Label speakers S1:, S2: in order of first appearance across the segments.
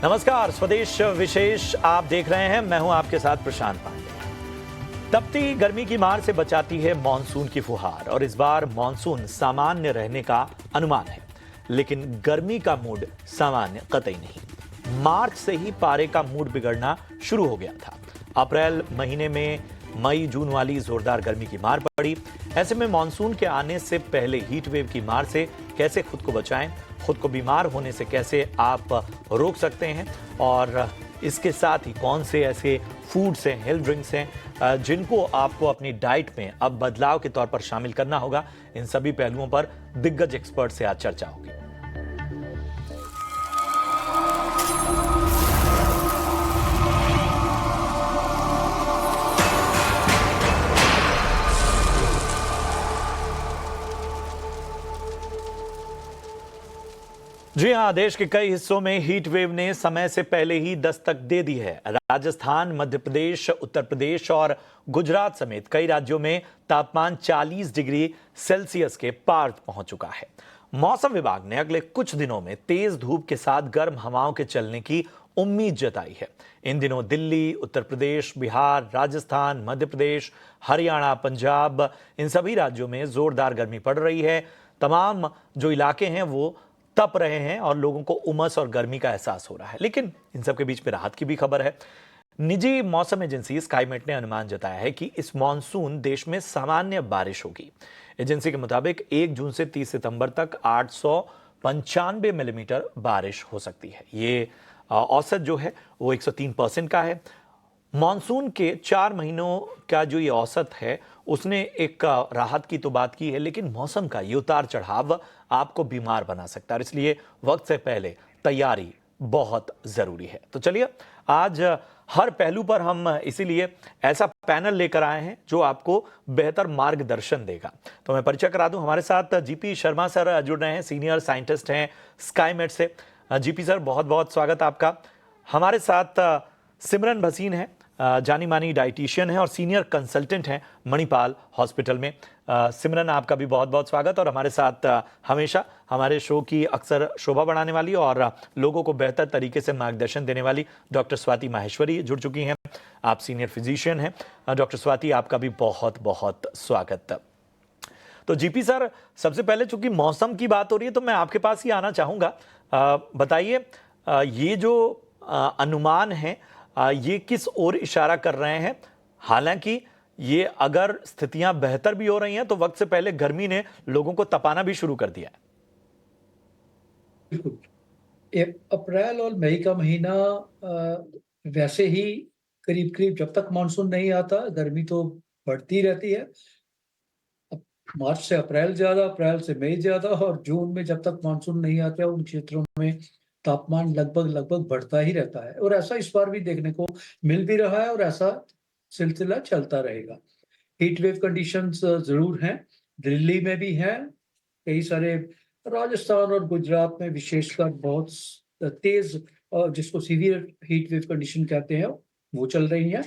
S1: नमस्कार, स्वदेश विशेष आप देख रहे हैं। मैं हूं आपके साथ प्रशांत पांडे। तपती गर्मी की मार से बचाती है मानसून की फुहार और इस बार मानसून सामान्य रहने का अनुमान है, लेकिन गर्मी का मूड सामान्य कतई नहीं। मार्च से ही पारे का मूड बिगड़ना शुरू हो गया था। अप्रैल महीने में मई जून वाली जोरदार गर्मी की मार पड़ी। ऐसे में मानसून के आने से पहले हीट वेव की मार से कैसे खुद को बचाएं, खुद को बीमार होने से कैसे आप रोक सकते हैं और इसके साथ ही कौन से ऐसे फूड्स हैं, हेल्थ ड्रिंक्स हैं जिनको आपको अपनी डाइट में अब बदलाव के तौर पर शामिल करना होगा, इन सभी पहलुओं पर दिग्गज एक्सपर्ट से आज चर्चा होगी। जी हां, देश के कई हिस्सों में हीट वेव ने समय से पहले ही दस्तक दे दी है। राजस्थान, मध्य प्रदेश, उत्तर प्रदेश और गुजरात समेत कई राज्यों में तापमान 40 डिग्री सेल्सियस के पार पहुंच चुका है। मौसम विभाग ने अगले कुछ दिनों में तेज धूप के साथ गर्म हवाओं के चलने की उम्मीद जताई है। इन दिनों दिल्ली, उत्तर प्रदेश, बिहार, राजस्थान, मध्य प्रदेश, हरियाणा, पंजाब, इन सभी राज्यों में जोरदार गर्मी पड़ रही है। तमाम जो इलाके हैं वो तप रहे हैं और लोगों को उमस और गर्मी का एहसास हो रहा है। लेकिन इन सब के बीच में राहत की भी खबर है। निजी मौसम एजेंसी स्काईमेट ने अनुमान जताया है कि इस मॉनसून देश में सामान्य बारिश होगी। एजेंसी के मुताबिक 1 जून से 30 सितंबर तक 895 मिलीमीटर बारिश हो सकती है। ये औसत जो है वो 103% का है। मॉनसून के 4 महीनों का जो ये औसत है उसने एक राहत की तो बात की है, लेकिन मौसम का ये उतार चढ़ाव आपको बीमार बना सकता है। इसलिए वक्त से पहले तैयारी बहुत जरूरी है। तो चलिए, आज हर पहलू पर हम इसीलिए ऐसा पैनल लेकर आए हैं जो आपको बेहतर मार्गदर्शन देगा। तो मैं परिचय करा दूं, हमारे साथ जीपी शर्मा सर जुड़ रहे हैं, सीनियर साइंटिस्ट हैं स्काईमेट से। जीपी सर, बहुत बहुत स्वागत आपका। हमारे साथ सिमरन भसीन है, जानी मानी डाइटिशियन है और सीनियर कंसल्टेंट हैं मणिपाल हॉस्पिटल में। सिमरन, आपका भी बहुत बहुत स्वागत। और हमारे साथ हमेशा हमारे शो की अक्सर शोभा बढ़ाने वाली और लोगों को बेहतर तरीके से मार्गदर्शन देने वाली डॉक्टर स्वाति माहेश्वरी जुड़ चुकी हैं। आप सीनियर फिजिशियन हैं। डॉक्टर स्वाति, आपका भी बहुत बहुत स्वागत। तो जीपी सर, सबसे पहले चूंकि मौसम की बात हो रही है तो मैं आपके पास ही आना चाहूँगा। बताइए, ये जो अनुमान है ये किस ओर इशारा कर रहे हैं? हालांकि ये अगर स्थितियां बेहतर भी हो रही हैं तो वक्त से पहले गर्मी ने लोगों को तपाना भी शुरू कर दिया है।
S2: बिल्कुल। अप्रैल और मई का महीना वैसे ही करीब करीब जब तक मानसून नहीं आता गर्मी तो बढ़ती रहती है। मार्च से अप्रैल ज्यादा, अप्रैल से मई ज्यादा और जून में जब तक मानसून नहीं आता उन क्षेत्रों में तापमान लगभग लगभग बढ़ता ही रहता है। और ऐसा इस बार भी देखने को मिल भी रहा है और ऐसा सिलसिला चलता रहेगा। हीट वेव कंडीशंस जरूर हैं, दिल्ली में भी हैं, कई सारे राजस्थान और गुजरात में विशेषकर बहुत तेज जिसको सीवियर हीट वेव कंडीशन कहते हैं वो चल रही हैं।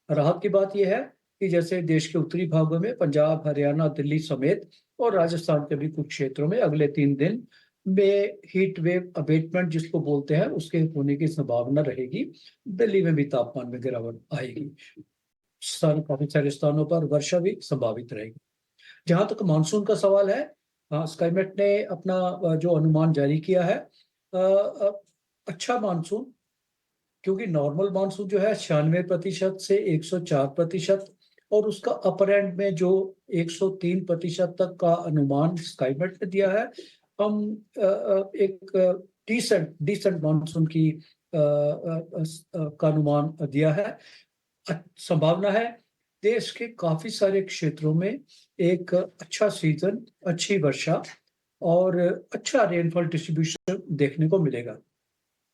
S2: राहत की बात यह है कि जैसे देश के उत्तरी भागों में पंजाब, हरियाणा, दिल्ली समेत और राजस्थान के भी कुछ क्षेत्रों में अगले 3 दिन में हीट वेव अबेटमेंट जिसको बोलते हैं उसके होने की संभावना रहेगी। दिल्ली में भी तापमान में गिरावट आएगी। काफी सारे स्थानों पर वर्षा भी संभावित रहेगी। जहां तक मानसून का सवाल है, स्काईमेट ने अपना जो अनुमान जारी किया है, अच्छा मानसून, क्योंकि नॉर्मल मानसून जो है 96% से 104% और उसका अपर एंड में जो 103% तक का अनुमान स्काईमेट ने दिया है। हम एक डिसेंट मानसून की का अनुमान दिया है। संभावना है देश के काफी सारे क्षेत्रों में एक अच्छा सीजन, अच्छी वर्षा और अच्छा रेनफॉल डिस्ट्रीब्यूशन देखने को मिलेगा।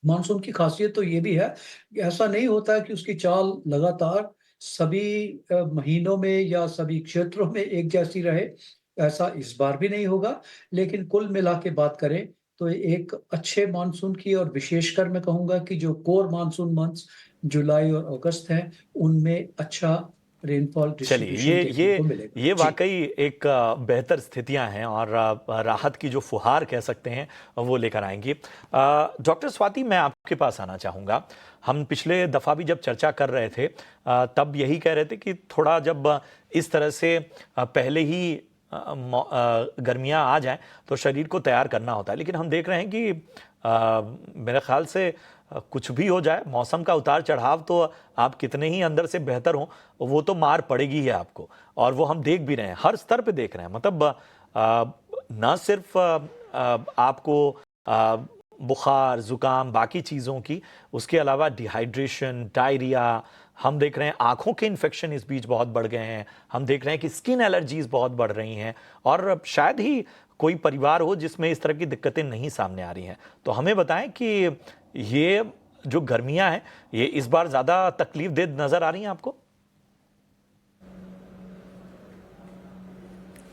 S2: मानसून की खासियत तो ये भी है कि ऐसा नहीं होता है कि उसकी चाल लगातार सभी महीनों में या सभी क्षेत्रों में एक जैसी रहे, ऐसा इस बार भी नहीं होगा। लेकिन कुल मिला के बात करें तो एक अच्छे मानसून की, और विशेषकर मैं कहूँगा कि जो कोर मानसून मंथ्स जुलाई और अगस्त हैं, उनमें अच्छा रेनफॉल
S1: चलिए,
S2: डिस्ट्रीब्यूशन देखने को मिलेगा।
S1: ये
S2: जी।
S1: वाकई एक बेहतर स्थितियां हैं और राहत की जो फुहार कह सकते हैं वो लेकर आएंगी। डॉक्टर स्वाति, मैं आपके पास आना चाहूँगा। हम पिछले दफ़ा भी जब चर्चा कर रहे थे तब यही कह रहे थे कि थोड़ा जब इस तरह से पहले ही गर्मियाँ आ जाएं तो शरीर को तैयार करना होता है, लेकिन हम देख रहे हैं कि मेरे ख्याल से कुछ भी हो जाए, मौसम का उतार चढ़ाव तो आप कितने ही अंदर से बेहतर हो, वो तो मार पड़ेगी ही आपको। और वो हम देख भी रहे हैं, हर स्तर पे देख रहे हैं। मतलब ना सिर्फ आपको बुखार, जुकाम, बाकी चीज़ों की, उसके अलावा डिहाइड्रेशन, डायरिया, हम देख रहे हैं आंखों के इन्फेक्शन इस बीच बहुत बढ़ गए हैं। हम देख रहे हैं कि स्किन एलर्जीज बहुत बढ़ रही हैं और शायद ही कोई परिवार हो जिसमें इस तरह की दिक्कतें नहीं सामने आ रही हैं। तो हमें बताएं कि ये जो गर्मियां हैं, ये इस बार ज़्यादा तकलीफ दे नज़र आ रही हैं आपको?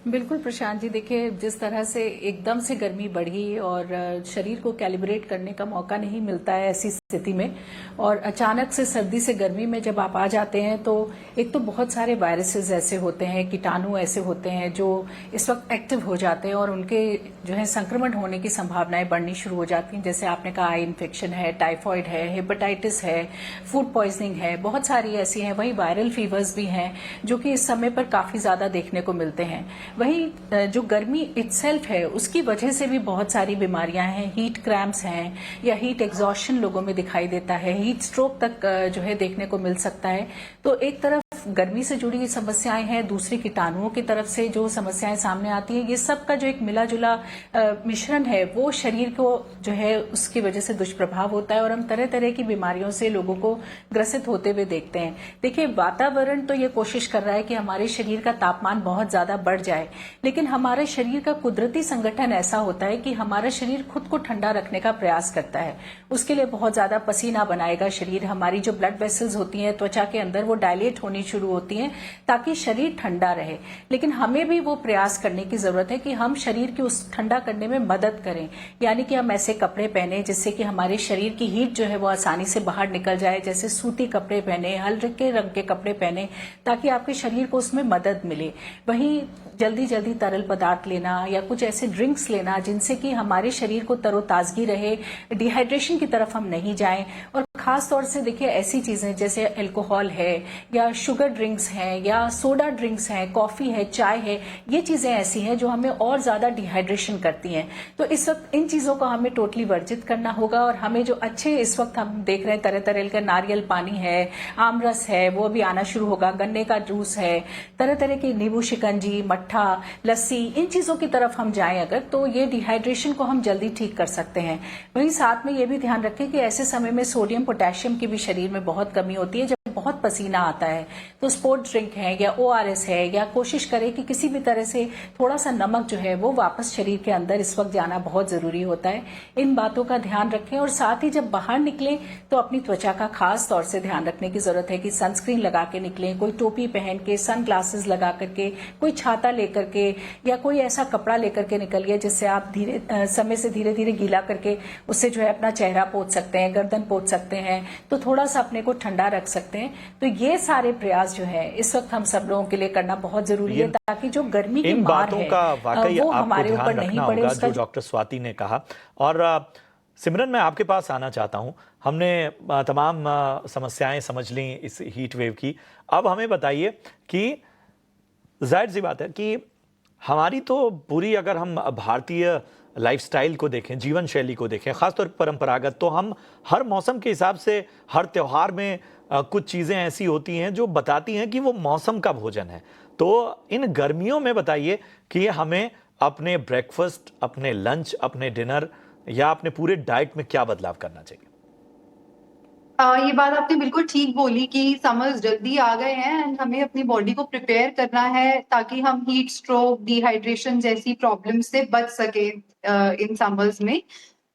S3: बिल्कुल प्रशांत जी, देखिए जिस तरह से एकदम से गर्मी बढ़ी और शरीर को कैलिब्रेट करने का मौका नहीं मिलता है ऐसी स्थिति में, और अचानक से सर्दी से गर्मी में जब आप आ जाते हैं तो एक तो बहुत सारे वायरसेस ऐसे होते हैं, कीटाणु ऐसे होते हैं जो इस वक्त एक्टिव हो जाते हैं और उनके जो है संक्रमण होने की संभावनाएं बढ़नी शुरू हो जाती हैं। जैसे आपने कहा, आई इन्फेक्शन है, टाइफॉइड है, हेपेटाइटिस है, फूड पॉइजनिंग है, बहुत सारी ऐसी हैं। वहीं वायरल फीवर्स भी हैं जो कि इस समय पर काफी ज्यादा देखने को मिलते हैं। वहीं जो गर्मी इटसेल्फ है उसकी वजह से भी बहुत सारी बीमारियां हैं। हीट क्रैम्प्स हैं या हीट एग्जॉशन लोगों में दिखाई देता है, हीट स्ट्रोक तक जो है देखने को मिल सकता है। तो एक तरफ गर्मी से जुड़ी समस्याएं हैं, दूसरी कीटाणुओं की तरफ से जो समस्याएं सामने आती हैं, ये सब का जो एक मिला जुला मिश्रण है वो शरीर को जो है उसकी वजह से दुष्प्रभाव होता है और हम तरह तरह की बीमारियों से लोगों को ग्रसित होते हुए देखते हैं। देखिए, वातावरण तो ये कोशिश कर रहा है कि हमारे शरीर का तापमान बहुत ज्यादा बढ़ जाए, लेकिन हमारे शरीर का कुदरती संगठन ऐसा होता है कि हमारा शरीर खुद को ठंडा रखने का प्रयास करता है। उसके लिए बहुत ज्यादा पसीना बनाएगा शरीर, हमारी जो ब्लड वेसल्स होती हैं त्वचा के अंदर वो डायलेट होनी शुरू होती हैं ताकि शरीर ठंडा रहे। लेकिन हमें भी वो प्रयास करने की जरूरत है कि हम शरीर की उस ठंडा करने में मदद करें, यानी कि हम ऐसे कपड़े पहने जिससे कि हमारे शरीर की हीट जो है वो आसानी से बाहर निकल जाए। जैसे सूती कपड़े पहने, हल्के रंग के कपड़े पहने, ताकि आपके शरीर को उसमें मदद मिले। वहीं जल्दी जल्दी तरल पदार्थ लेना या कुछ ऐसे ड्रिंक्स लेना जिनसे कि हमारे शरीर को तरोताजगी रहे, डिहाइड्रेशन की तरफ हम नहीं जाएं। और खास तौर से देखिए, ऐसी चीजें जैसे अल्कोहल है या शुगर ड्रिंक्स हैं या सोडा ड्रिंक्स हैं, कॉफी है, चाय है, ये चीजें ऐसी हैं जो हमें और ज्यादा डिहाइड्रेशन करती हैं। तो इस वक्त इन चीजों को हमें टोटली वर्जित करना होगा और हमें जो अच्छे इस वक्त हम देख रहे हैं तरह तरह का नारियल पानी है, आमरस है, वो भी आना शुरू होगा, गन्ने का जूस है, तरह तरह की नींबू शिकंजी, मट्ठा, लस्सी, इन चीजों की तरफ हम जाएं अगर, तो ये डिहाइड्रेशन को हम जल्दी ठीक कर सकते हैं। वहीं साथ में ये भी ध्यान रखें कि ऐसे समय में सोडियम पोटेशियम की भी शरीर में बहुत कमी होती है जब बहुत पसीना आता है। तो स्पोर्ट्स ड्रिंक है या ORS है, या कोशिश करें कि किसी भी तरह से थोड़ा सा नमक जो है वो वापस शरीर के अंदर इस वक्त जाना बहुत जरूरी होता है। इन बातों का ध्यान रखें और साथ ही जब बाहर निकलें तो अपनी त्वचा का खास तौर से ध्यान रखने की जरूरत है कि सनस्क्रीन लगा के निकलें, कोई टोपी पहन के, सन ग्लासेस लगा करके, कोई छाता लेकर के या कोई ऐसा कपड़ा लेकर के निकलिए जिससे आप समय से धीरे धीरे गीला करके उससे जो है अपना चेहरा पोंछ सकते हैं, गर्दन पोंछ सकते हैं, तो थोड़ा सा अपने को ठंडा रख सकते हैं। तो ये सारे प्रयास जो है इस वक्त हम सब लोगों के लिए करना बहुत जरूरी है ताकि जो गर्मी की
S1: इन
S3: मार
S1: बातों
S3: है
S1: का वाकई
S3: वो
S1: आपको
S3: हमारे ऊपर
S1: ध्यान
S3: नहीं
S1: रखना
S3: पड़े।
S1: होगा
S3: उसका
S1: जो डॉक्टर स्वाति ने कहा। और सिमरन, मैं आपके पास आना चाहता हूं। हमने तमाम समस्याएं समझ ली इस हीट वेव की। अब हमें बताइए कि जाहिर सी बात है कि हमारी तो पूरी, अगर हम भारतीय लाइफस्टाइल को देखें, जीवन शैली को देखें, खासतौर पर परंपरागत, तो हम हर मौसम के हिसाब से हर त्योहार में कुछ चीज़ें ऐसी होती हैं जो बताती हैं कि वो मौसम का भोजन है। तो इन गर्मियों में बताइए कि हमें अपने ब्रेकफास्ट, अपने लंच, अपने डिनर या अपने पूरे डाइट में क्या बदलाव करना चाहिए?
S4: ये बात आपने बिल्कुल ठीक बोली कि समर्स जल्दी आ गए हैं एंड हमें अपनी बॉडी को प्रिपेयर करना है ताकि हम हीट स्ट्रोक, डिहाइड्रेशन जैसी प्रॉब्लम से बच सके इन समर्स में।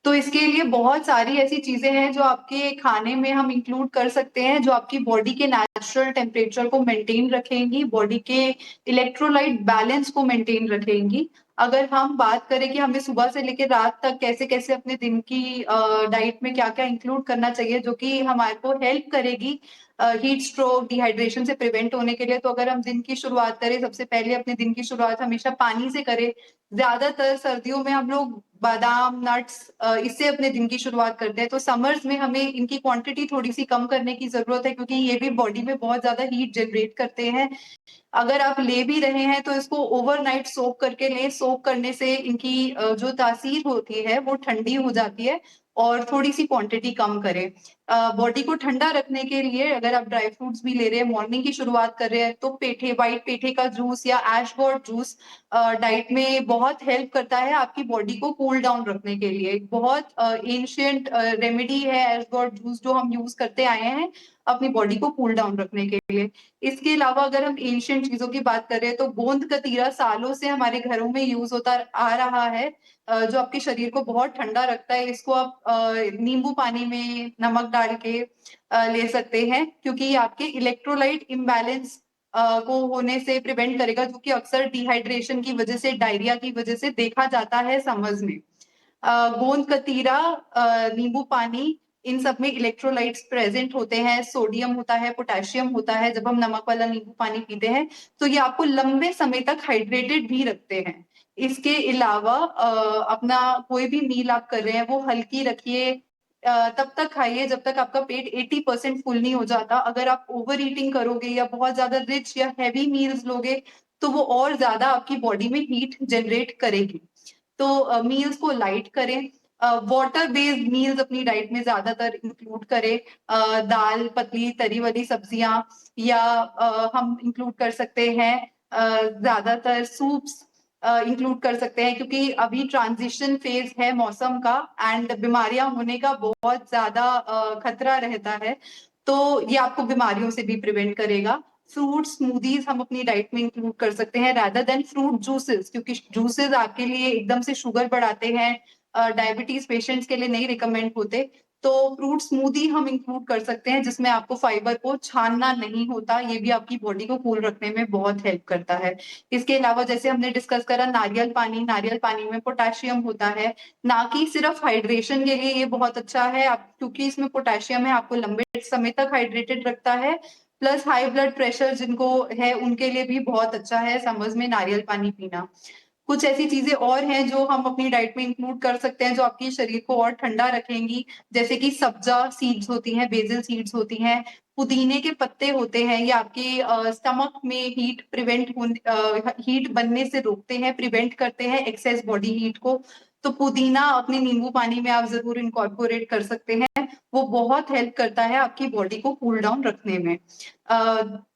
S4: तो इसके लिए बहुत सारी ऐसी चीजें हैं जो आपके खाने में हम इंक्लूड कर सकते हैं जो आपकी बॉडी के नेचुरल टेम्परेचर को मेंटेन रखेंगी, बॉडी के इलेक्ट्रोलाइट बैलेंस को मेंटेन रखेंगी। अगर हम बात करें कि हमें सुबह से लेकर रात तक कैसे कैसे अपने दिन की डाइट में क्या क्या इंक्लूड करना चाहिए जो कि हमारे को हेल्प करेगी हीट स्ट्रोक, डिहाइड्रेशन से प्रिवेंट होने के लिए। तो अगर हम दिन की शुरुआत करें, सबसे पहले अपने दिन की शुरुआत हमेशा पानी से करें। ज्यादातर सर्दियों में हम लोग बादाम, नट्स इससे अपने दिन की शुरुआत करते हैं। तो समर्स में हमें इनकी क्वांटिटी थोड़ी सी कम करने की जरूरत है, क्योंकि ये भी बॉडी में बहुत ज्यादा हीट जनरेट करते हैं। अगर आप ले भी रहे हैं तो इसको ओवरनाइट सोक करके लें। सोक करने से इनकी जो तासीर होती है वो ठंडी हो जाती है, और थोड़ी सी क्वांटिटी कम करें। बॉडी को ठंडा रखने के लिए अगर आप ड्राई फ्रूट्स भी ले रहे हैं, मॉर्निंग की शुरुआत कर रहे हैं, तो व्हाइट पेठे का जूस या एशगोर्ड जूस डाइट में बहुत हेल्प करता है आपकी बॉडी को कूल डाउन रखने के लिए। बहुत एंशियंट रेमेडी है एशगोर्ड जूस, जो हम यूज करते आए हैं अपनी बॉडी को कूल डाउन रखने के लिए। इसके अलावा अगर हम एंशियंट चीजों की बात कर रहे हैं, तो गोंद कतीरा सालों से हमारे घरों में यूज होता आ रहा है, जो आपके शरीर को बहुत ठंडा रखता है। इसको आप नींबू पानी में नमक डाल के ले सकते हैं, क्योंकि ये आपके इलेक्ट्रोलाइट इम्बैलेंस को होने से प्रिवेंट करेगा, जो कि अक्सर डिहाइड्रेशन की वजह से, डायरिया की वजह से देखा जाता है समर्स में। गोंद कतीरा, नींबू पानी, इन सब में इलेक्ट्रोलाइट्स प्रेजेंट होते हैं। सोडियम होता है, पोटेशियम होता है। जब हम नमक वाला नींबू पानी पीते हैं तो ये आपको लंबे समय तक हाइड्रेटेड भी रखते हैं। इसके अलावा अपना कोई भी मील आप कर रहे हैं वो हल्की रखिए, तब तक खाइए जब तक आपका पेट 80% फुल नहीं हो जाता। अगर आप ओवर ईटिंग करोगे या बहुत ज्यादा रिच या हैवी मील्स लोगे, तो वो और ज्यादा आपकी बॉडी में हीट जनरेट करेगी। तो मील्स को लाइट करें। वाटर बेस्ड मील्स अपनी डाइट में ज्यादातर इंक्लूड करें। दाल, पतली तरी वाली सब्जियां, या हम इंक्लूड कर सकते हैं ज्यादातर सूप्स इंक्लूड कर सकते हैं, क्योंकि अभी ट्रांजिशन फेज है मौसम का, एंड बीमारियां होने का बहुत ज्यादा खतरा रहता है। तो ये आपको बीमारियों से भी प्रिवेंट करेगा। फ्रूट स्मूदीज हम अपनी डाइट में इंक्लूड कर सकते हैं रादर देन फ्रूट जूसेस, क्योंकि जूसेस आपके लिए एकदम से शुगर बढ़ाते हैं, डायबिटीज पेशेंट्स के लिए नहीं रिकमेंड होते। तो फ्रूट स्मूदी हम इंक्लूड कर सकते हैं, जिसमें आपको फाइबर को छानना नहीं होता। ये भी आपकी बॉडी को कूल रखने में बहुत हेल्प करता है। इसके अलावा जैसे हमने डिस्कस करा नारियल पानी में पोटेशियम होता है, ना कि सिर्फ हाइड्रेशन के लिए ये बहुत अच्छा है। आप क्योंकि इसमें पोटेशियम है, आपको लंबे समय तक हाइड्रेटेड रखता है। प्लस हाई ब्लड प्रेशर जिनको है उनके लिए भी बहुत अच्छा है समर्स में नारियल पानी पीना। कुछ ऐसी चीजें और हैं जो हम अपनी डाइट में इंक्लूड कर सकते हैं, जो आपके शरीर को और ठंडा रखेंगी, जैसे कि सब्जा सीड्स होती हैं, बेसिल सीड्स होती हैं, पुदीने के पत्ते होते हैं। ये आपके स्टमक में हीट बनने से रोकते हैं, प्रिवेंट करते हैं एक्सेस बॉडी हीट को। तो पुदीना अपने नींबू पानी में आप जरूर इनकॉर्पोरेट कर सकते हैं। वो बहुत हेल्प करता है आपकी बॉडी को कूल डाउन रखने में।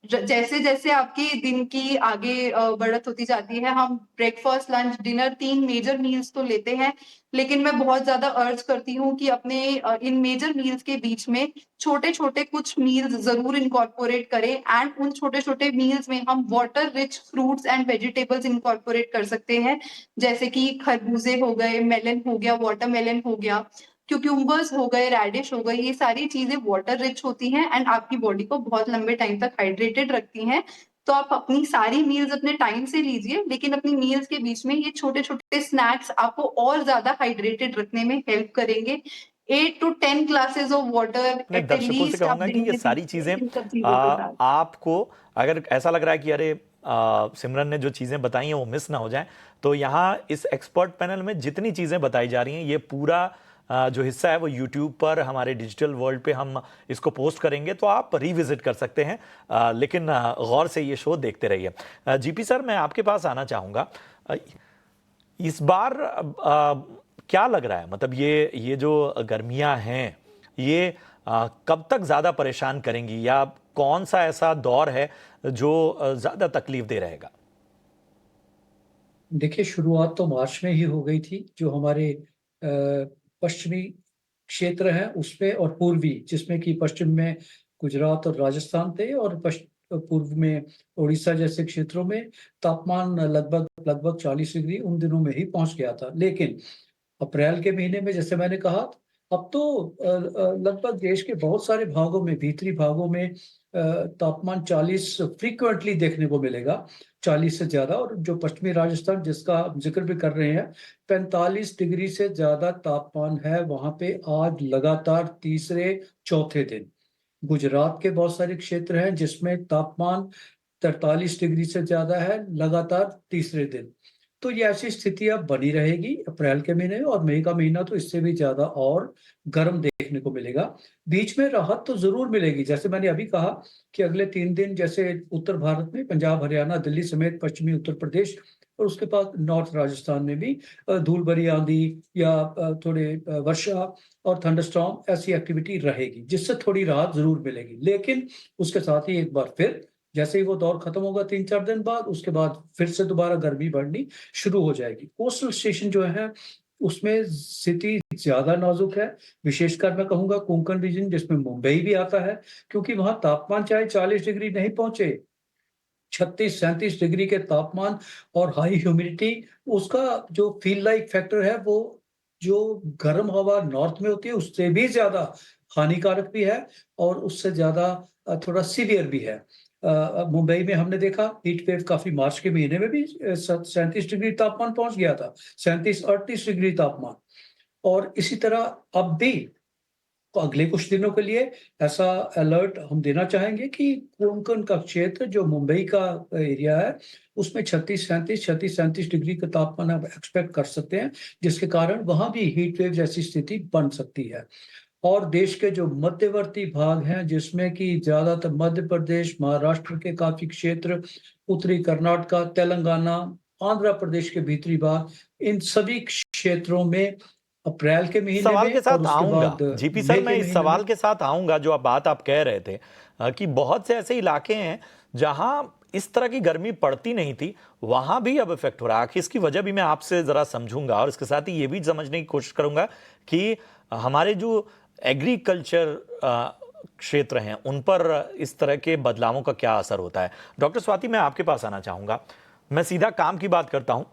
S4: जैसे जैसे आपके दिन की आगे बढ़त होती जाती है, हम breakfast, lunch, dinner 3 major meals तो लेते हैं, लेकिन मैं बहुत ज्यादा अर्ज करती हूँ कि अपने इन मेजर मील्स के बीच में छोटे छोटे कुछ मील्स जरूर इनकॉर्पोरेट करें। एंड उन छोटे छोटे मील्स में हम water rich fruits and vegetables incorporate कर सकते हैं, जैसे कि खरबूजे हो गए, मेलन हो गया, वाटरमेलन हो गया, क्यूक्यूम्बर्स हो गए, रेडिश हो गई। ये सारी चीजें वाटर रिच होती हैं एंड आपकी बॉडी को बहुत लंबे टाइम तक हाइड्रेटेड रखती हैं। तो आप अपनी सारी मील्स अपने टाइम से लीजिए, लेकिन अपनी मील्स के बीच में ये छोटे छोटे स्नैक्स आपको और ज्यादा हाइड्रेटेड रखने में हेल्प करेंगे। 8 to 10 ग्लासेस ऑफ वाटर
S1: मैं
S4: एट
S1: दर्शकों से
S4: लीस्ट आप
S1: कहूंगा कि
S4: दिन
S1: ये
S4: में
S1: सारी
S4: पीजिए
S1: चीजें
S4: इन सब चीजों के साथ।
S1: आपको अगर ऐसा लग रहा है कि अरे सिमरन ने जो चीजें बताई हैं वो मिस ना हो जाए, तो यहाँ इस एक्सपर्ट पैनल में जितनी चीजें बताई जा रही हैं, ये पूरा जो हिस्सा है वो यूट्यूब पर हमारे डिजिटल वर्ल्ड पे हम इसको पोस्ट करेंगे, तो आप रिविजिट कर सकते हैं। लेकिन गौर से ये शो देखते रहिए। जीपी सर, मैं आपके पास आना चाहूँगा। इस बार क्या लग रहा है, मतलब ये जो गर्मियां हैं ये कब तक ज़्यादा परेशान करेंगी, या कौन सा ऐसा दौर है जो ज़्यादा तकलीफ दे रहेगा?
S2: देखिए, शुरुआत तो मार्च में ही हो गई थी। जो हमारे पश्चिमी क्षेत्र है उसमें, और पूर्वी, जिसमें कि पश्चिम में गुजरात और राजस्थान थे, और पूर्व में उड़ीसा जैसे क्षेत्रों में तापमान लगभग 40 डिग्री उन दिनों में ही पहुंच गया था। लेकिन अप्रैल के महीने में, जैसे मैंने कहा, अब तो लगभग देश के बहुत सारे भागों में, भीतरी भागों में तापमान 40 फ्रीक्वेंटली देखने को मिलेगा, 40 से ज्यादा। और जो पश्चिमी राजस्थान जिसका आप जिक्र भी कर रहे हैं, 45 डिग्री से ज्यादा तापमान है वहां पे आज लगातार तीसरे चौथे दिन। गुजरात के बहुत सारे क्षेत्र हैं जिसमें तापमान 43 डिग्री से ज्यादा है लगातार तीसरे दिन। तो ये ऐसी स्थिति अब बनी रहेगी अप्रैल के महीने में, और मई का महीना तो इससे भी ज्यादा और गर्म देखने को मिलेगा। बीच में राहत तो जरूर मिलेगी, जैसे मैंने अभी कहा कि अगले 3 दिन जैसे उत्तर भारत में पंजाब, हरियाणा, दिल्ली समेत पश्चिमी उत्तर प्रदेश और उसके बाद नॉर्थ राजस्थान में भी धूल भरी आंधी या थोड़े वर्षा और थंडरस्टॉर्म ऐसी एक्टिविटी रहेगी, जिससे थोड़ी राहत जरूर मिलेगी। लेकिन उसके साथ ही एक बार फिर जैसे ही वो दौर खत्म होगा 3-4 दिन बाद, उसके बाद फिर से दोबारा गर्मी बढ़नी शुरू हो जाएगी। कोस्टल स्टेशन जो है उसमें स्थिति ज्यादा नाजुक है, विशेषकर मैं कहूंगा कोंकण रीजन जिसमें मुंबई भी आता है, क्योंकि वहां तापमान चाहे 40 डिग्री नहीं पहुंचे, 36-37 डिग्री के तापमान और हाई ह्यूमिडिटी, उसका जो फील लाइक फैक्टर है वो जो गर्म हवा नॉर्थ में होती है उससे भी ज्यादा हानिकारक भी है और उससे ज्यादा थोड़ा सीवियर भी है। मुंबई में हमने देखा हीट वेव काफी मार्च के महीने में भी 37 डिग्री तापमान पहुंच गया था, 37-38 डिग्री तापमान। और इसी तरह अब भी अगले कुछ दिनों के लिए ऐसा अलर्ट हम देना चाहेंगे कि कोंकण का क्षेत्र जो मुंबई का एरिया है उसमें 36-37 डिग्री का तापमान आप एक्सपेक्ट कर सकते हैं, जिसके कारण वहां भी हीट वेव जैसी स्थिति बन सकती है। और देश के जो मध्यवर्ती भाग हैं जिसमें कि ज्यादातर मध्य प्रदेश, महाराष्ट्र के काफी क्षेत्र, उत्तरी कर्नाटका, तेलंगाना, आंध्र प्रदेश के भीतरी भाग, इन सभी क्षेत्रों में अप्रैल के महीने
S1: सवाल
S2: में
S1: के
S2: और
S1: साथ
S2: उसके
S1: आऊंगा
S2: बाद
S1: जीपी
S2: मई
S1: सर,
S2: के
S1: मैं इस
S2: महीने
S1: सवाल
S2: में।
S1: के साथ आऊंगा जो आप कह रहे थे कि बहुत से ऐसे इलाके हैं जहां इस तरह की गर्मी पड़ती नहीं थी, वहां भी अब इफेक्ट हो रहा है। आखिर इसकी वजह भी मैं आपसे जरा समझूंगा और इसके साथ ही ये भी समझने की कोशिश करूंगा कि हमारे जो एग्रीकल्चर क्षेत्र हैं उन पर इस तरह के बदलावों का क्या असर होता है। डॉक्टर स्वाति, मैं आपके पास आना चाहूंगा। मैं सीधा काम की बात करता हूं।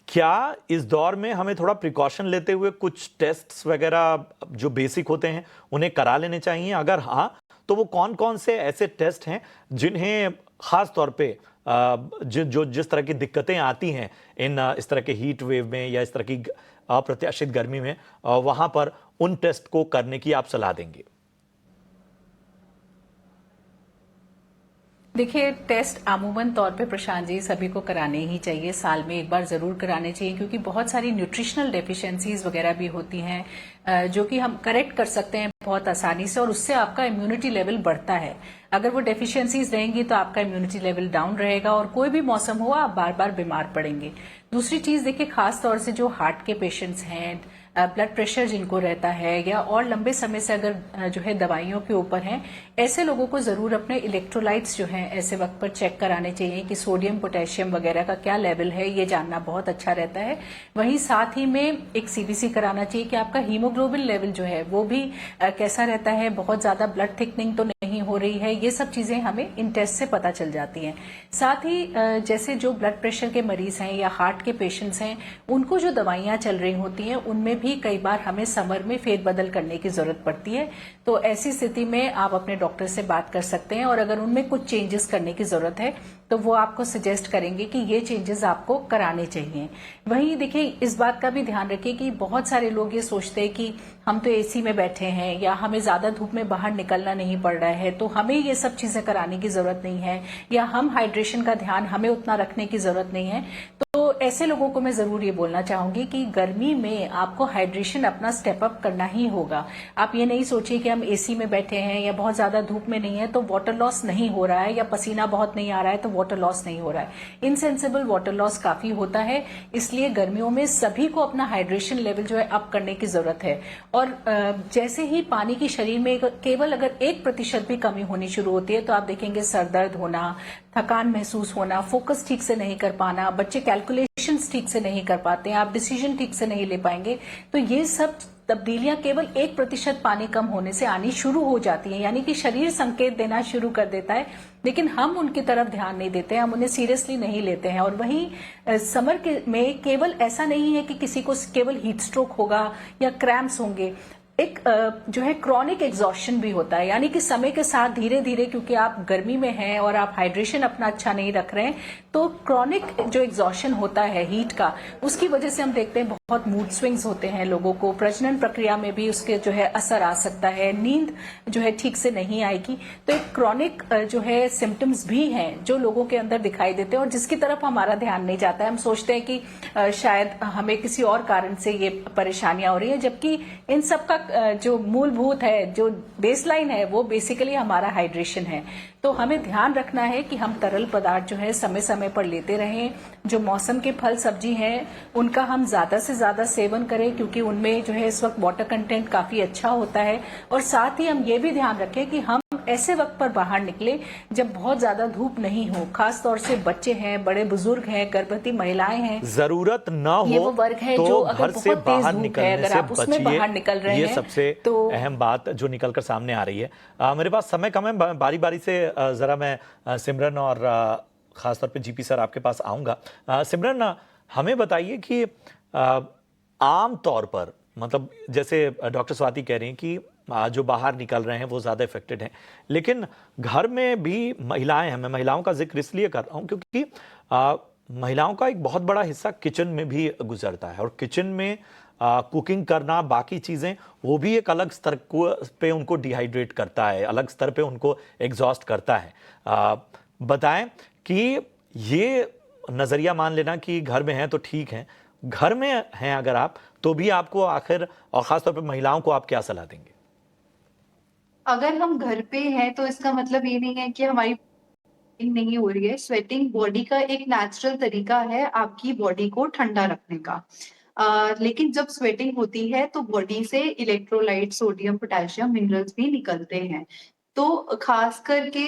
S1: क्या इस दौर में हमें थोड़ा प्रिकॉशन लेते हुए कुछ टेस्ट्स वगैरह जो बेसिक होते हैं उन्हें करा लेने चाहिए? अगर हाँ, तो वो कौन कौन से ऐसे टेस्ट हैं जिन्हें खास तौर पे जिस तरह की दिक्कतें आती हैं इस तरह के हीट वेव में या इस तरह की अप्रत्याशित गर्मी में, वहां पर उन टेस्ट को करने की आप सलाह देंगे?
S3: देखिए, टेस्ट अमूमन तौर पे प्रशांत जी सभी को कराने ही चाहिए, साल में एक बार जरूर कराने चाहिए, क्योंकि बहुत सारी न्यूट्रिशनल डेफिशिएंसीज वगैरह भी होती हैं जो कि हम करेक्ट कर सकते हैं बहुत आसानी से, और उससे आपका इम्यूनिटी लेवल बढ़ता है। अगर वो डेफिशिएंसीज रहेंगी तो आपका इम्यूनिटी लेवल डाउन रहेगा और कोई भी मौसम हो आप बार बार बीमार पड़ेंगे। दूसरी चीज देखिए, खास तौर से जो हार्ट के पेशेंट्स हैं, ब्लड प्रेशर जिनको रहता है या और लंबे समय से अगर जो है दवाइयों के ऊपर हैं, ऐसे लोगों को जरूर अपने इलेक्ट्रोलाइट्स जो हैं ऐसे वक्त पर चेक कराने चाहिए कि सोडियम, पोटेशियम वगैरह का क्या लेवल है, ये जानना बहुत अच्छा रहता है। वहीं साथ ही में एक सीबीसी कराना चाहिए कि आपका हीमोग्लोबिन लेवल जो है वो भी कैसा रहता है, बहुत ज्यादा ब्लड थिकनिंग तो नहीं हो रही है। ये सब चीजें हमें इन टेस्ट से पता चल जाती हैं। साथ ही जैसे जो ब्लड प्रेशर के मरीज हैं या हार्ट के पेशेंट्स हैं, उनको जो दवाइयां चल रही होती हैं उनमें भी कई बार हमें समर में फेरबदल करने की जरूरत पड़ती है। तो ऐसी स्थिति में आप अपने डॉक्टर से बात कर सकते हैं और अगर उनमें कुछ चेंजेस करने की जरूरत है तो वो आपको सजेस्ट करेंगे कि ये चेंजेस आपको कराने चाहिए। वहीं देखिए, इस बात का भी ध्यान रखिए कि बहुत सारे लोग ये सोचते हैं कि हम तो एसी में बैठे हैं या हमें ज्यादा धूप में बाहर निकलना नहीं पड़ रहा है तो हमें ये सब चीजें कराने की जरूरत नहीं है, या हम हाइड्रेशन का ध्यान हमें उतना रखने की जरूरत नहीं है। तो ऐसे लोगों को मैं जरूर ये बोलना चाहूंगी कि गर्मी में आपको हाइड्रेशन अपना स्टेप अप करना ही होगा। आप ये नहीं सोचिए कि हम एसी में बैठे हैं या बहुत ज्यादा धूप में नहीं है तो वाटर लॉस नहीं हो रहा है, या पसीना बहुत नहीं आ रहा है तो वाटर लॉस नहीं हो रहा है। इनसेंसिबल वाटर लॉस काफी होता है, इसलिए गर्मियों में सभी को अपना हाइड्रेशन लेवल जो है अप करने की जरूरत है। और जैसे ही पानी की शरीर में केवल अगर 1% भी कमी होनी शुरू होती है तो आप देखेंगे सर दर्द होना, थकान महसूस होना, फोकस ठीक से नहीं कर पाना, बच्चे कैलकुलेशंस ठीक से नहीं कर पाते हैं, आप डिसीजन ठीक से नहीं ले पाएंगे। तो ये सब तब्दीलियां केवल 1% पानी कम होने से आनी शुरू हो जाती हैं, यानी कि शरीर संकेत देना शुरू कर देता है, लेकिन हम उनकी तरफ ध्यान नहीं देते हैं, हम उन्हें सीरियसली नहीं लेते हैं। और वहीं समर में केवल ऐसा नहीं है कि किसी को केवल हीट स्ट्रोक होगा या क्रैम्प्स होंगे। एक जो है क्रॉनिक एग्जॉस्शन भी होता है, यानी कि समय के साथ धीरे धीरे, क्योंकि आप गर्मी में हैं और आप हाइड्रेशन अपना अच्छा नहीं रख रहे हैं, तो क्रॉनिक जो एग्जॉस्शन होता है हीट का, उसकी वजह से हम देखते हैं बहुत मूड स्विंग्स होते हैं लोगों को, प्रजनन प्रक्रिया में भी उसके जो है असर आ सकता है, नींद जो है ठीक से नहीं आएगी। तो एक क्रॉनिक जो है सिम्टम्स भी हैं जो लोगों के अंदर दिखाई देते हैं और जिसकी तरफ हमारा ध्यान नहीं जाता है। हम सोचते हैं कि शायद हमें किसी और कारण से ये परेशानियां हो रही है, जबकि इन सब का जो मूलभूत है, जो बेसलाइन है, वो बेसिकली हमारा हाइड्रेशन है। तो हमें ध्यान रखना है कि हम तरल पदार्थ जो है समय समय पर लेते रहें। जो मौसम के फल सब्जी हैं उनका हम ज्यादा से ज्यादा सेवन करें, क्योंकि उनमें जो है इस वक्त वाटर कंटेंट काफी अच्छा होता है। और साथ ही हम ये भी ध्यान रखें कि हम ऐसे वक्त पर बाहर निकले जब बहुत ज्यादा धूप नहीं हो, खास तौर से बच्चे हैं, बड़े बुजुर्ग हैं, गर्भवती महिलाएं हैं।
S1: जरूरत न हो
S3: ये वो वर्ग है
S1: तो
S3: जो अगर
S1: घर से
S3: बहुत तेज
S1: बाहर
S3: धूप है,
S1: निकलने
S3: अगर
S1: से
S3: आप उसमें बाहर निकल रहे
S1: ये
S3: हैं
S1: सबसे
S3: तो
S1: अहम बात जो निकलकर सामने आ रही है। मेरे पास समय कम है, बारी बारी से जरा मैं सिमरन और खासतौर पे जीपी सर आपके पास आऊंगा। सिमरन, हमें बताइए कि आम तौर पर, मतलब जैसे डॉक्टर स्वाति कह रही हैं कि जो बाहर निकल रहे हैं वो ज़्यादा इफेक्टेड हैं, लेकिन घर में भी महिलाएं हैं। मैं महिलाओं का जिक्र इसलिए कर रहा हूँ क्योंकि महिलाओं का एक बहुत बड़ा हिस्सा किचन में भी गुजरता है, और किचन में कुकिंग करना, बाकी चीज़ें, वो भी एक अलग स्तर पे उनको डिहाइड्रेट करता है, अलग स्तर पे उनको एग्जॉस्ट करता है। बताएं कि ये नज़रिया मान लेना कि घर में हैं तो ठीक है, घर में हैं अगर आप, तो भी आपको आखिर, और ख़ासतौर पे महिलाओं को आप क्या सलाह देंगे?
S4: अगर हम घर पे हैं तो इसका मतलब ये नहीं है कि हमारी स्वेटिंग नहीं हो रही है। स्वेटिंग बॉडी का एक नेचुरल तरीका है आपकी बॉडी को ठंडा रखने का। लेकिन जब स्वेटिंग होती है तो बॉडी से इलेक्ट्रोलाइट, सोडियम, पोटेशियम, मिनरल्स भी निकलते हैं। तो खास करके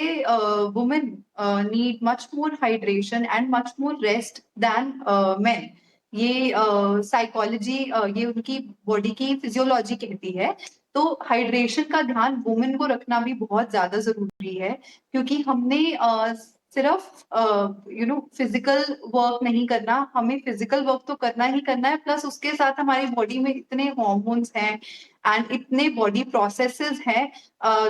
S4: women need much more hydration and much more rest than men. ये साइकोलॉजी, ये उनकी बॉडी की फिजियोलॉजी कहती है। तो हाइड्रेशन का ध्यान वुमेन को रखना भी बहुत ज्यादा जरूरी है, क्योंकि हमने सिर्फ फिजिकल वर्क नहीं करना, हमें फिजिकल वर्क तो करना ही करना है, प्लस उसके साथ हमारी बॉडी में इतने हॉर्मोन्स हैं एंड इतने बॉडी प्रोसेसेस हैं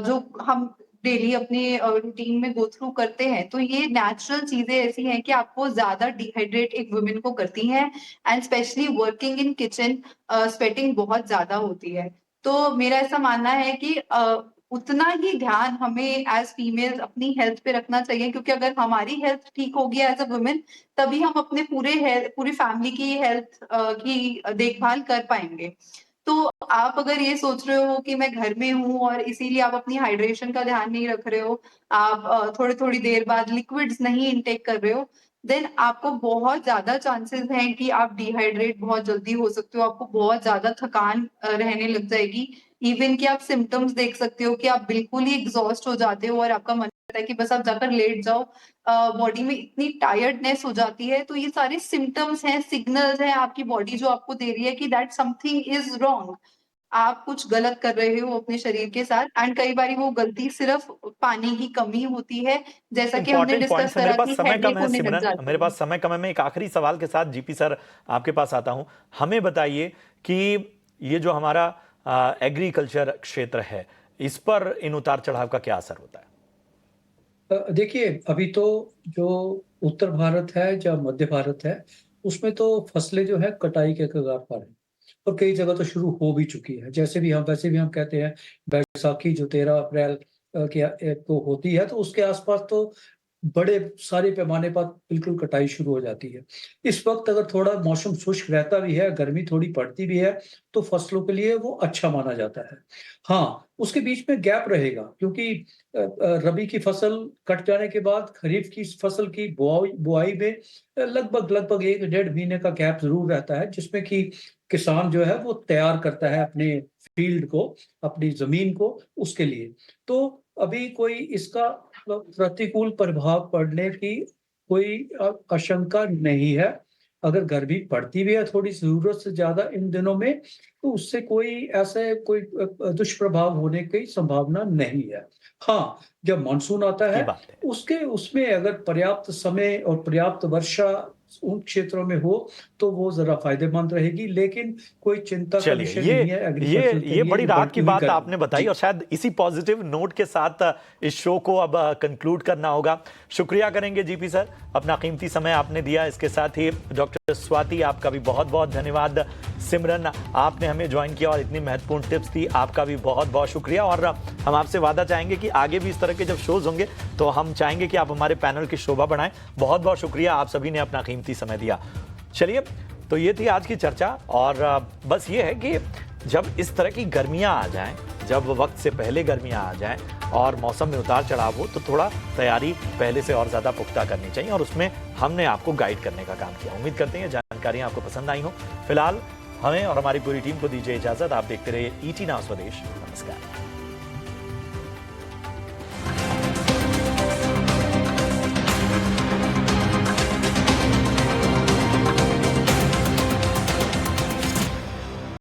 S4: जो हम डेली अपने रूटीन में गो थ्रू करते हैं। तो ये नेचुरल चीजें ऐसी हैं कि आपको ज्यादा डिहाइड्रेट एक वुमेन को करती हैं, and specially working in kitchen sweating बहुत ज्यादा होती है। तो मेरा ऐसा मानना है कि उतना ही ध्यान हमें एज फीमेल अपनी हेल्थ पे रखना चाहिए, क्योंकि अगर हमारी हेल्थ ठीक होगी एज अ वुमेन, तभी हम अपने पूरी फैमिली की हेल्थ की देखभाल कर पाएंगे। तो आप अगर ये सोच रहे हो कि मैं घर में हूँ और इसीलिए आप अपनी हाइड्रेशन का ध्यान नहीं रख रहे हो, आप थोड़ी थोड़ी देर बाद लिक्विड्स नहीं इनटेक कर रहे हो, देन आपको बहुत ज्यादा चांसेस हैं कि आप डिहाइड्रेट बहुत जल्दी हो सकते हो। आपको बहुत ज्यादा थकान रहने लग जाएगी। इवन कि आप सिम्टम्स देख सकते हो कि आप बिल्कुल ही एग्जॉस्ट हो जाते हो और आपका मन करता है कि बस आप जाकर लेट जाओ। बॉडी में इतनी टायर्डनेस हो जाती है। तो ये सारे सिम्टम्स हैं, सिग्नल्स हैं आपकी बॉडी जो आपको दे रही है कि दैट समथिंग इज रॉन्ग, आप कुछ गलत कर रहे हो अपने शरीर के साथ। एंड कई बार वो गलती सिर्फ पानी की कमी होती है, जैसा कि हमने
S1: इंपॉर्टेंट
S4: डिस्कस
S1: पॉइंट्स है। मेरे
S4: करा
S1: पास
S4: कि
S1: समय
S4: हेडेक
S1: कम है
S4: होने लग
S1: सिमरन,
S4: जाती
S1: मेरे
S4: है।
S1: पास समय कम है। मैं एक आखिरी सवाल के साथ जीपी सर आपके पास आता हूं। हमें बताइए कि ये जो हमारा एग्रीकल्चर क्षेत्र है, इस पर इन उतार चढ़ाव का क्या असर होता है?
S2: देखिए, अभी तो जो उत्तर भारत है या मध्य भारत है, उसमें तो फसलें जो है कटाई के कगार पर है, और कई जगह तो शुरू हो भी चुकी है। वैसे भी हम कहते हैं बैसाखी जो 13 अप्रैल को होती है, तो उसके आसपास तो बड़े सारे पैमाने पर बिल्कुल कटाई शुरू हो जाती है। इस वक्त अगर थोड़ा मौसम शुष्क रहता भी है, गर्मी थोड़ी पड़ती भी है, तो फसलों के लिए वो अच्छा माना जाता है। हाँ, उसके बीच में गैप रहेगा, क्योंकि रबी की फसल कट जाने के बाद खरीफ की फसल की बुआई में लगभग 1 डेढ़ महीने का गैप जरूर रहता है, जिसमें कि किसान जो है वो तैयार करता है अपने फील्ड को, अपनी जमीन को उसके लिए। तो अभी कोई इसका प्रतिकूल प्रभाव पड़ने की कोई आशंका नहीं है। अगर गर्मी पड़ती भी है थोड़ी जरूरत से ज्यादा इन दिनों में, तो उससे कोई दुष्प्रभाव होने की संभावना नहीं है। हाँ, जब मानसून आता
S1: ये
S2: है,
S1: बात है।
S2: उसमें अगर पर्याप्त समय और पर्याप्त वर्षा उन क्षेत्रों में हो तो वो जरा फायदेमंद रहेगी, लेकिन कोई चिंता का विषय
S1: चलिए,
S2: नहीं है एग्रीकल्चर के
S1: ये
S2: लिए
S1: बड़ी राहत
S2: बढ़ती
S1: की
S2: हुई
S1: बात
S2: गर्मी।
S1: आपने बताई
S2: जी।
S1: और शायद इसी पॉजिटिव नोट के साथ इस शो को अब कंक्लूड करना होगा। शुक्रिया करेंगे जीपी सर, अपना कीमती समय आपने दिया। इसके साथ ही डॉक्टर स्वाति, आपका भी बहुत बहुत धन्यवाद। सिमरन, आपने हमें ज्वाइन किया और इतनी महत्वपूर्ण टिप्स दी, आपका भी बहुत बहुत शुक्रिया। और हम आपसे वादा चाहेंगे कि आगे भी इस तरह के जब शोज होंगे तो हम चाहेंगे कि आप हमारे पैनल की शोभा बढ़ाएं। बहुत बहुत शुक्रिया, आप सभी ने अपना कीमती समय दिया। चलिए, तो ये थी आज की चर्चा। और बस ये है कि जब इस तरह की गर्मियां आ जाएं, जब वक्त से पहले गर्मियां आ जाएं और मौसम में उतार चढ़ाव हो, तो थोड़ा तैयारी पहले से और ज़्यादा पुख्ता करनी चाहिए और उसमें हमने आपको गाइड करने का काम किया। उम्मीद करते हैं जानकारियां आपको पसंद आई हो। फिलहाल हमें और हमारी पूरी टीम को दीजिए इजाज़त। आप देखते रहिए ET नाउ स्वदेश। नमस्कार।